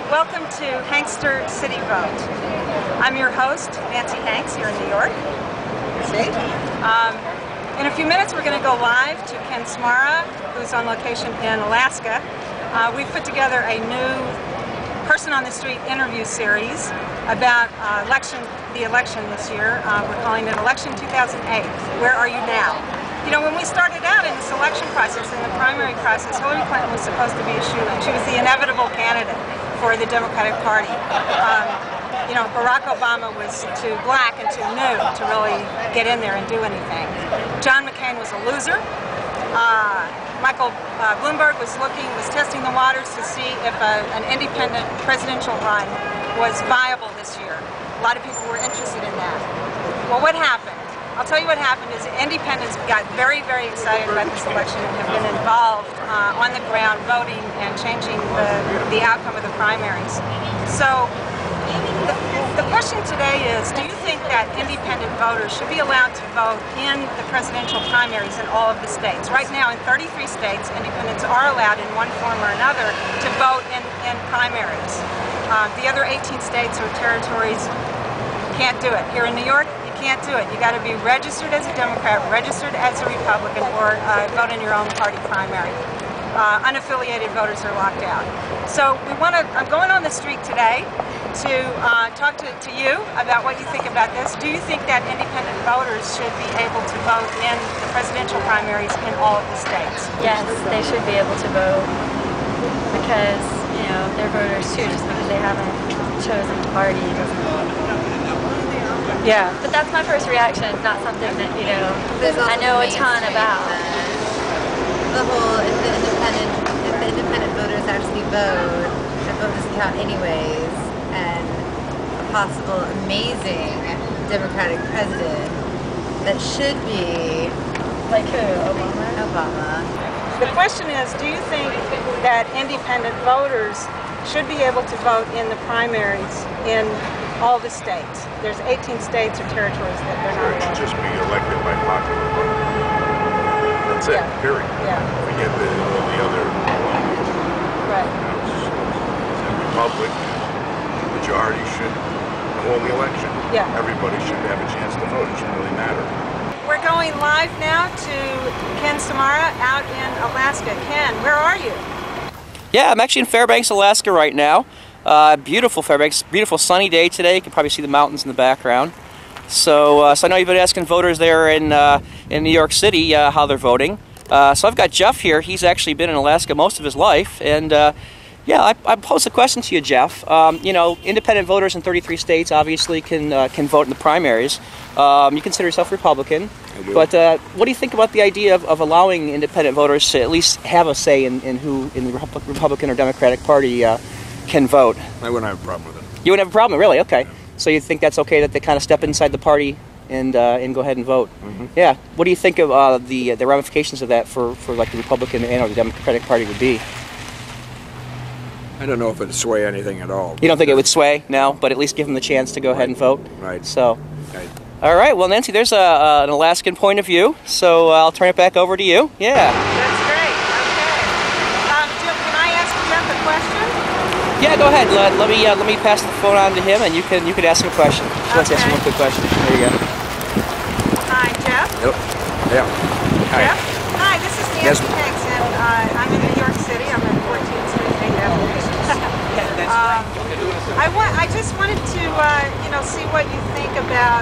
Welcome to Hankster CitiVote. I'm your host, Nancy Hanks, here in New York. See? In a few minutes we're going to go live to Ken Samara, who's on location in Alaska. We've put together a new person on the street interview series about the election this year. We're calling it Election 2008. Where are you now? You know, when we started out in this election process, in the primary process, Hillary Clinton was supposed to be a shoo-in. She was the inevitable candidate for the Democratic Party. You know, Barack Obama was too black and too new to really get in there and do anything. John McCain was a loser. Michael Bloomberg was testing the waters to see if an independent presidential run was viable this year. A lot of people were interested in that. Well, what happened? I'll tell you what happened is independents got very, very excited about this election and have been involved on the ground voting and changing the outcome of the primaries. So the question today is, do you think that independent voters should be allowed to vote in the presidential primaries in all of the states? Right now in 33 states, independents are allowed in one form or another to vote in primaries. The other 18 states or territories can't do it. Here in New York, can't do it. You got to be registered as a Democrat, registered as a Republican, or vote in your own party primary. Unaffiliated voters are locked out. So I'm going on the street today to talk to you about what you think about this. Do you think that independent voters should be able to vote in the presidential primaries in all of the states? Yes, they should be able to vote because, you know, they're voters too. Just because they haven't chosen a party doesn't. Yeah. But that's my first reaction. It's not something that, you know, I know a ton about. The whole, if the independent voters actually vote, the vote doesn't count anyways, and a possible amazing Democratic president that should be... Like who? Obama? The question is, do you think that independent voters should be able to vote in the primaries in all the states? There's 18 states or territories that they're not. It should just be elected by popular vote. That's it, period. Yeah. Forget all the other Right. Republic, majority should call the election. Yeah. Everybody should have a chance to vote. It shouldn't really matter. We're going live now to Ken Samara out in Alaska. Ken, where are you? Yeah, I'm actually in Fairbanks, Alaska right now. Beautiful Fairbanks, beautiful sunny day today. You can probably see the mountains in the background. So I know you've been asking voters there in New York City how they're voting. So I've got Jeff here. He's actually been in Alaska most of his life, and yeah, I pose a question to you, Jeff. You know, independent voters in 33 states obviously can vote in the primaries. You consider yourself Republican, but what do you think about the idea of allowing independent voters to at least have a say in who in the Republican or Democratic Party can vote? I wouldn't have a problem with it. You wouldn't have a problem, really? Okay. Yeah. So you think that's okay that they kind of step inside the party and go ahead and vote? Mm-hmm. Yeah. What do you think of the ramifications of that for like the Republican and or the Democratic Party would be? I don't know if it'd sway anything at all. You don't think it would sway? No, but at least give them the chance to go ahead and vote? Right. So. Right. All right. Well, Nancy, there's an Alaskan point of view, so I'll turn it back over to you. Yeah. That's great. Okay. Can I ask Jeff a question? Yeah, go ahead. Let me pass the phone on to him, and you can ask him a question. Let's ask him one quick question. There you go. Hi, Jeff. Yep. Yeah. Hi. Jeff? Hi, this is Nancy Hanks, and I'm in New York City. I'm at 14th Street, 8th Avenue. I just wanted to, you know, see what you think about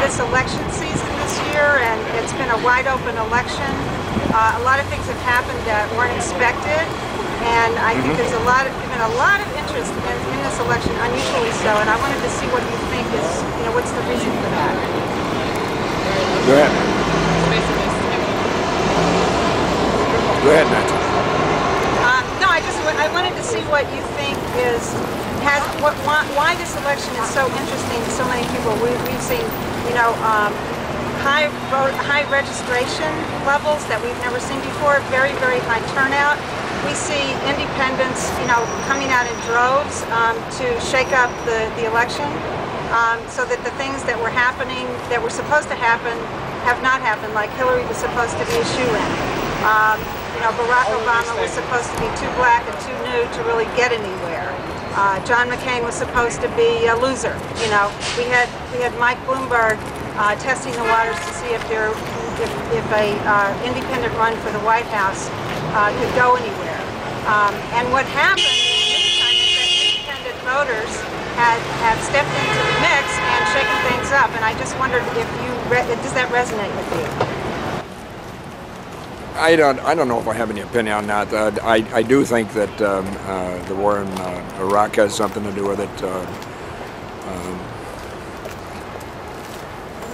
this election season this year, and it's been a wide open election. A lot of things have happened that weren't expected, and I think there's been a lot of interest in this election, unusually so. And I wanted to see what you think is, you know, what's the reason for that? Go ahead. Go ahead, Nancy. No, I wanted to see what you think why this election is so interesting to so many people. We've seen, you know, high registration levels that we've never seen before. Very, very high turnout. We see independents, you know, coming out in droves to shake up the election, so that the things that were happening, that were supposed to happen, have not happened. Like Hillary was supposed to be a shoo-in. You know, Barack Obama was supposed to be too black and too nude to really get anywhere. John McCain was supposed to be a loser. You know, we had Mike Bloomberg testing the waters to see if a independent run for the White House could go anywhere. And what happened in the meantime is that independent voters have stepped into the mix and shaken things up. And I just wondered if does that resonate with you? I don't know if I have any opinion on that. I do think that the war in Iraq has something to do with it.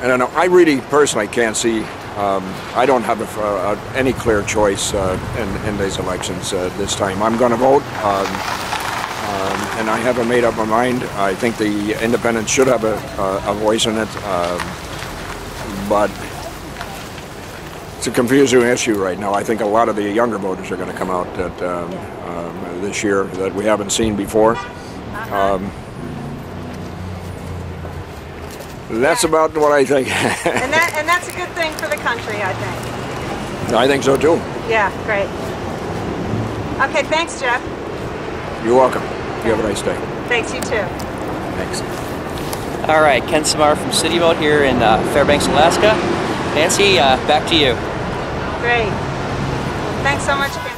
I don't know. I really personally can't see. I don't have any clear choice in these elections this time. I'm going to vote, and I haven't made up my mind. I think the independents should have a voice in it, but it's a confusing issue right now. I think a lot of the younger voters are going to come out this year that we haven't seen before. That's about what I think. and that's a good thing for the country, I think. I think so too. Yeah, great. Okay, thanks, Jeff. You're welcome. You have a nice day. Thanks, you too. Thanks. All right, Ken Samar from CitiVote here in Fairbanks, Alaska. Nancy, back to you. Great. Thanks so much, Ken.